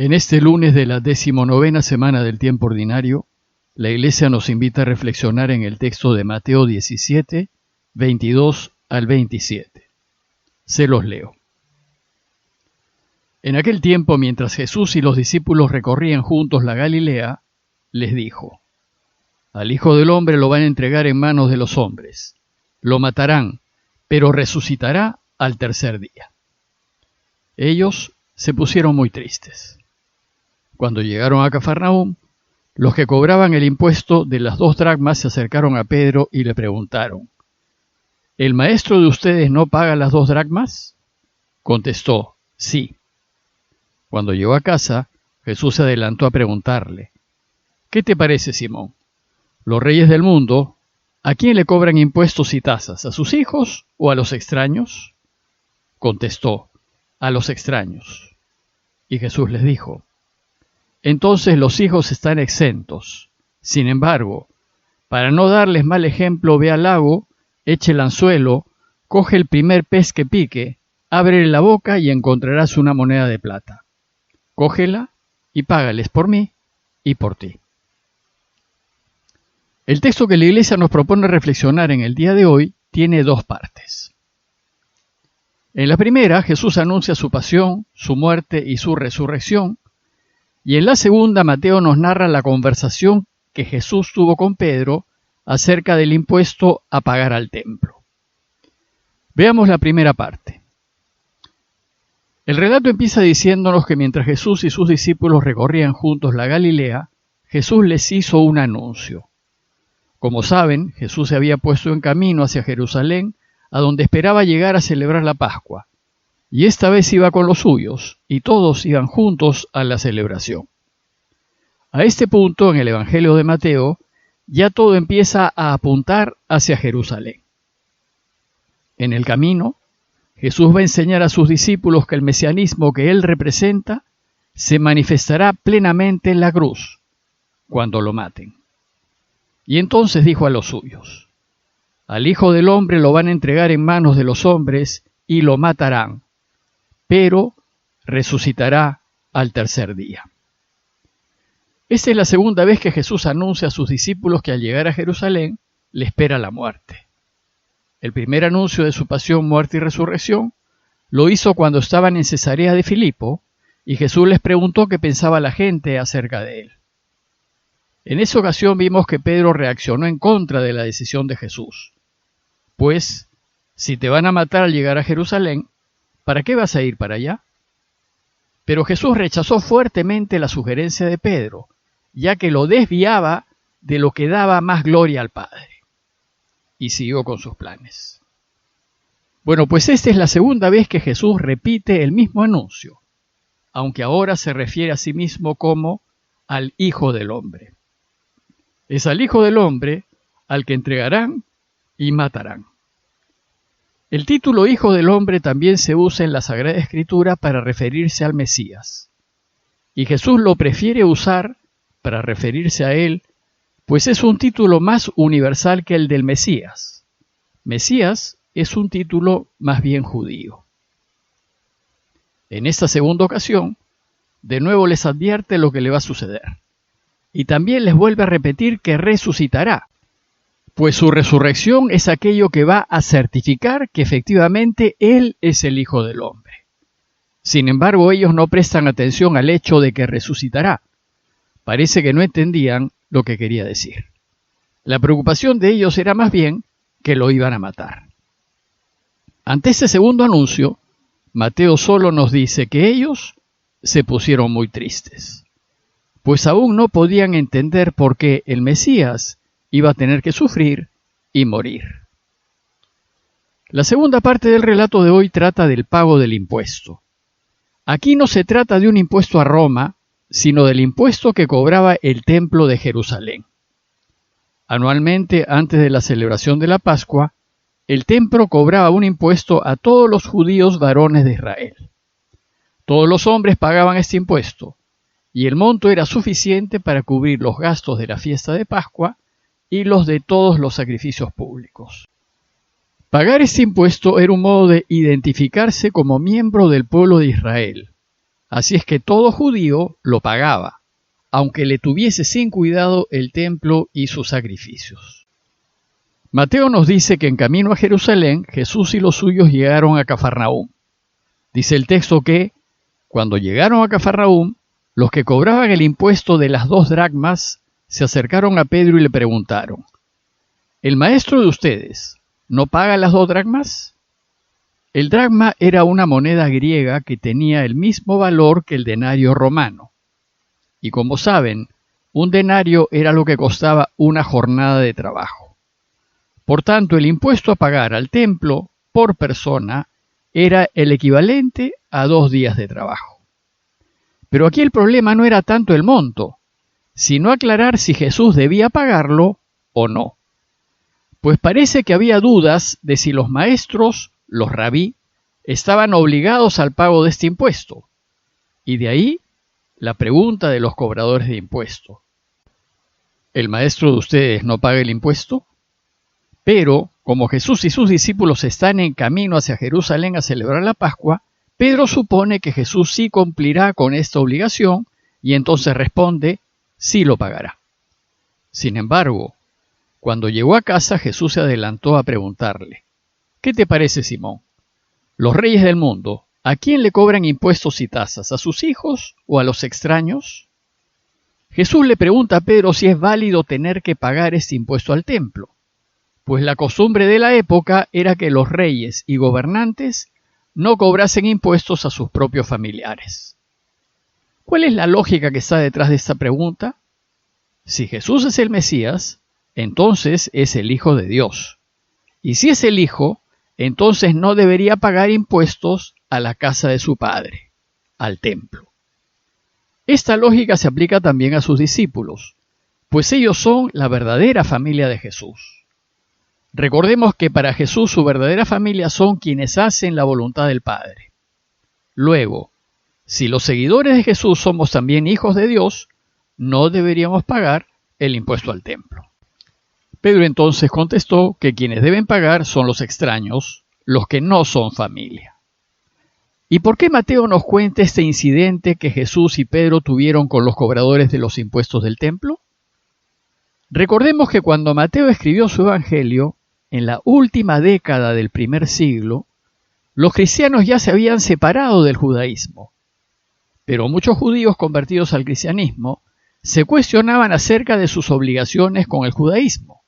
En este lunes de la 19ª semana del tiempo ordinario, la Iglesia nos invita a reflexionar en el texto de Mateo 17, 22 al 27. Se los leo. En aquel tiempo, mientras Jesús y los discípulos recorrían juntos la Galilea, les dijo: Al Hijo del Hombre lo van a entregar en manos de los hombres. Lo matarán, pero resucitará al tercer día. Ellos se pusieron muy tristes. Cuando llegaron a Cafarnaúm, los que cobraban el impuesto de las 2 dracmas se acercaron a Pedro y le preguntaron: ¿El maestro de ustedes no paga las 2 dracmas? Contestó: sí. Cuando llegó a casa, Jesús se adelantó a preguntarle: ¿Qué te parece, Simón? Los reyes del mundo, ¿a quién le cobran impuestos y tasas? ¿A sus hijos o a los extraños? Contestó: a los extraños. Y Jesús les dijo: Entonces los hijos están exentos. Sin embargo, para no darles mal ejemplo, ve al lago, eche el anzuelo, coge el primer pez que pique, ábrele la boca y encontrarás una moneda de plata. Cógela y págales por mí y por ti. El texto que la Iglesia nos propone reflexionar en el día de hoy tiene 2 partes. En la primera, Jesús anuncia su pasión, su muerte y su resurrección, y en la segunda, Mateo nos narra la conversación que Jesús tuvo con Pedro acerca del impuesto a pagar al templo. Veamos la primera parte. El relato empieza diciéndonos que mientras Jesús y sus discípulos recorrían juntos la Galilea, Jesús les hizo un anuncio. Como saben, Jesús se había puesto en camino hacia Jerusalén, a donde esperaba llegar a celebrar la Pascua, y esta vez iba con los suyos, y todos iban juntos a la celebración. A este punto, en el Evangelio de Mateo, ya todo empieza a apuntar hacia Jerusalén. En el camino, Jesús va a enseñar a sus discípulos que el mesianismo que él representa se manifestará plenamente en la cruz, cuando lo maten. Y entonces dijo a los suyos: Al Hijo del Hombre lo van a entregar en manos de los hombres y lo matarán, pero resucitará al tercer día. Esta es la segunda vez que Jesús anuncia a sus discípulos que al llegar a Jerusalén le espera la muerte. El primer anuncio de su pasión, muerte y resurrección lo hizo cuando estaban en Cesarea de Filipo y Jesús les preguntó qué pensaba la gente acerca de él. En esa ocasión vimos que Pedro reaccionó en contra de la decisión de Jesús. Pues, si te van a matar al llegar a Jerusalén, ¿para qué vas a ir para allá? Pero Jesús rechazó fuertemente la sugerencia de Pedro, ya que lo desviaba de lo que daba más gloria al Padre. Y siguió con sus planes. Bueno, pues esta es la segunda vez que Jesús repite el mismo anuncio, aunque ahora se refiere a sí mismo como al Hijo del Hombre. Es al Hijo del Hombre al que entregarán y matarán. El título Hijo del Hombre también se usa en la Sagrada Escritura para referirse al Mesías. Y Jesús lo prefiere usar para referirse a él, pues es un título más universal que el del Mesías. Mesías es un título más bien judío. En esta segunda ocasión, de nuevo les advierte lo que le va a suceder. Y también les vuelve a repetir que resucitará, pues su resurrección es aquello que va a certificar que efectivamente Él es el Hijo del Hombre. Sin embargo, ellos no prestan atención al hecho de que resucitará. Parece que no entendían lo que quería decir. La preocupación de ellos era más bien que lo iban a matar. Ante este segundo anuncio, Mateo solo nos dice que ellos se pusieron muy tristes, pues aún no podían entender por qué el Mesías iba a tener que sufrir y morir. La segunda parte del relato de hoy trata del pago del impuesto. Aquí no se trata de un impuesto a Roma, sino del impuesto que cobraba el templo de Jerusalén. Anualmente, antes de la celebración de la Pascua, el templo cobraba un impuesto a todos los judíos varones de Israel. Todos los hombres pagaban este impuesto, y el monto era suficiente para cubrir los gastos de la fiesta de Pascua y los de todos los sacrificios públicos. Pagar este impuesto era un modo de identificarse como miembro del pueblo de Israel, Así es que todo judío lo pagaba, aunque le tuviese sin cuidado el templo y sus sacrificios. Mateo nos dice que en camino a Jerusalén, Jesús y los suyos llegaron a Cafarnaúm. Dice el texto que, cuando llegaron a Cafarnaúm, los que cobraban el impuesto de las 2 dracmas se acercaron a Pedro y le preguntaron: ¿El maestro de ustedes no paga las 2 dracmas? El dracma era una moneda griega que tenía el mismo valor que el denario romano. Y como saben, un denario era lo que costaba una jornada de trabajo. Por tanto, el impuesto a pagar al templo por persona era el equivalente a 2 días de trabajo. Pero aquí el problema no era tanto el monto, sino aclarar si Jesús debía pagarlo o no. Pues parece que había dudas de si los maestros, los rabí, estaban obligados al pago de este impuesto. Y de ahí la pregunta de los cobradores de impuesto: ¿el maestro de ustedes no paga el impuesto? Pero, como Jesús y sus discípulos están en camino hacia Jerusalén a celebrar la Pascua, Pedro supone que Jesús sí cumplirá con esta obligación y entonces responde: sí lo pagará. Sin embargo, cuando llegó a casa, Jesús se adelantó a preguntarle: ¿qué te parece, Simón? Los reyes del mundo, ¿a quién le cobran impuestos y tasas? ¿A sus hijos o a los extraños? Jesús le pregunta a Pedro si es válido tener que pagar este impuesto al templo, pues la costumbre de la época era que los reyes y gobernantes no cobrasen impuestos a sus propios familiares. ¿Cuál es la lógica que está detrás de esta pregunta? Si Jesús es el Mesías, entonces es el Hijo de Dios. Y si es el Hijo, entonces no debería pagar impuestos a la casa de su Padre, al templo. Esta lógica se aplica también a sus discípulos, pues ellos son la verdadera familia de Jesús. Recordemos que para Jesús su verdadera familia son quienes hacen la voluntad del Padre. Luego, si los seguidores de Jesús somos también hijos de Dios, no deberíamos pagar el impuesto al templo. Pedro entonces contestó que quienes deben pagar son los extraños, los que no son familia. ¿Y por qué Mateo nos cuenta este incidente que Jesús y Pedro tuvieron con los cobradores de los impuestos del templo? Recordemos que cuando Mateo escribió su evangelio, en la última década del primer siglo, los cristianos ya se habían separado del judaísmo. Pero muchos judíos convertidos al cristianismo se cuestionaban acerca de sus obligaciones con el judaísmo.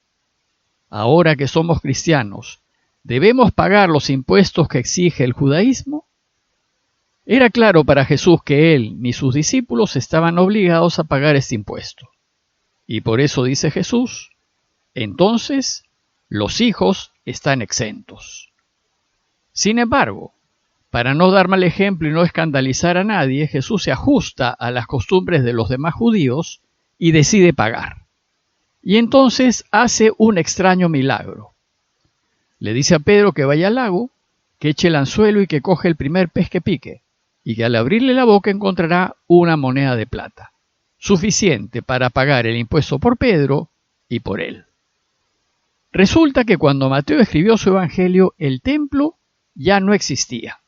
Ahora que somos cristianos, ¿debemos pagar los impuestos que exige el judaísmo? Era claro para Jesús que él ni sus discípulos estaban obligados a pagar este impuesto. Y por eso dice Jesús: entonces los hijos están exentos. Sin embargo, para no dar mal ejemplo y no escandalizar a nadie, Jesús se ajusta a las costumbres de los demás judíos y decide pagar. Y entonces hace un extraño milagro. Le dice a Pedro que vaya al lago, que eche el anzuelo y que coge el primer pez que pique, y que al abrirle la boca encontrará una moneda de plata, suficiente para pagar el impuesto por Pedro y por él. Resulta que cuando Mateo escribió su evangelio, el templo ya no existía.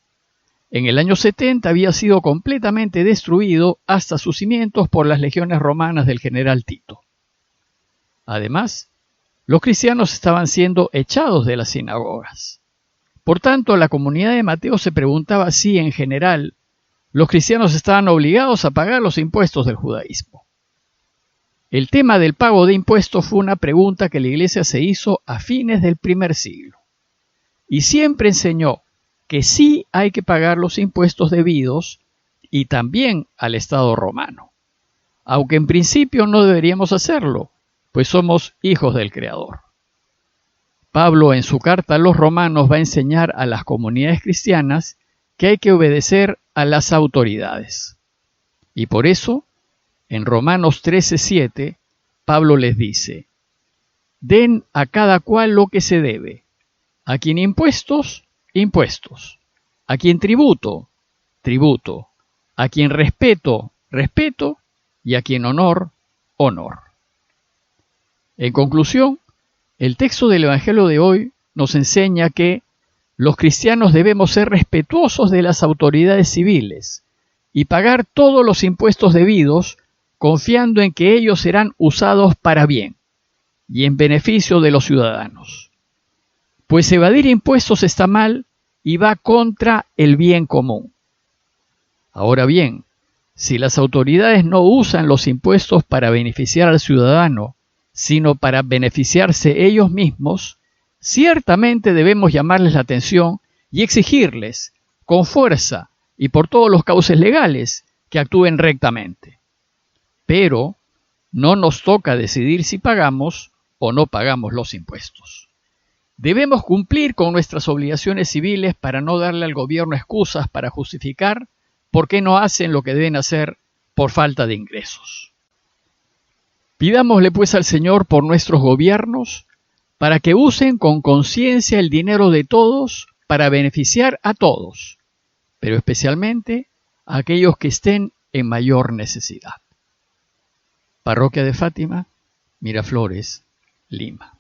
En el año 70 había sido completamente destruido hasta sus cimientos por las legiones romanas del general Tito. Además, los cristianos estaban siendo echados de las sinagogas. Por tanto, la comunidad de Mateo se preguntaba si, en general, los cristianos estaban obligados a pagar los impuestos del judaísmo. El tema del pago de impuestos fue una pregunta que la Iglesia se hizo a fines del primer siglo. Y siempre enseñó que sí hay que pagar los impuestos debidos y también al Estado romano. Aunque en principio no deberíamos hacerlo, pues somos hijos del Creador. Pablo en su carta a los romanos va a enseñar a las comunidades cristianas que hay que obedecer a las autoridades. Y por eso, en Romanos 13:7, Pablo les dice: den a cada cual lo que se debe, a quien impuestos, impuestos, a quien tributo, tributo, a quien respeto, respeto, y a quien honor, honor. En conclusión, el texto del Evangelio de hoy nos enseña que los cristianos debemos ser respetuosos de las autoridades civiles y pagar todos los impuestos debidos, confiando en que ellos serán usados para bien y en beneficio de los ciudadanos. Pues evadir impuestos está mal y va contra el bien común. Ahora bien, si las autoridades no usan los impuestos para beneficiar al ciudadano, sino para beneficiarse ellos mismos, ciertamente debemos llamarles la atención y exigirles, con fuerza y por todos los cauces legales, que actúen rectamente. Pero no nos toca decidir si pagamos o no pagamos los impuestos. Debemos cumplir con nuestras obligaciones civiles para no darle al gobierno excusas para justificar por qué no hacen lo que deben hacer por falta de ingresos. Pidámosle pues al Señor por nuestros gobiernos para que usen con conciencia el dinero de todos para beneficiar a todos, pero especialmente a aquellos que estén en mayor necesidad. Parroquia de Fátima, Miraflores, Lima.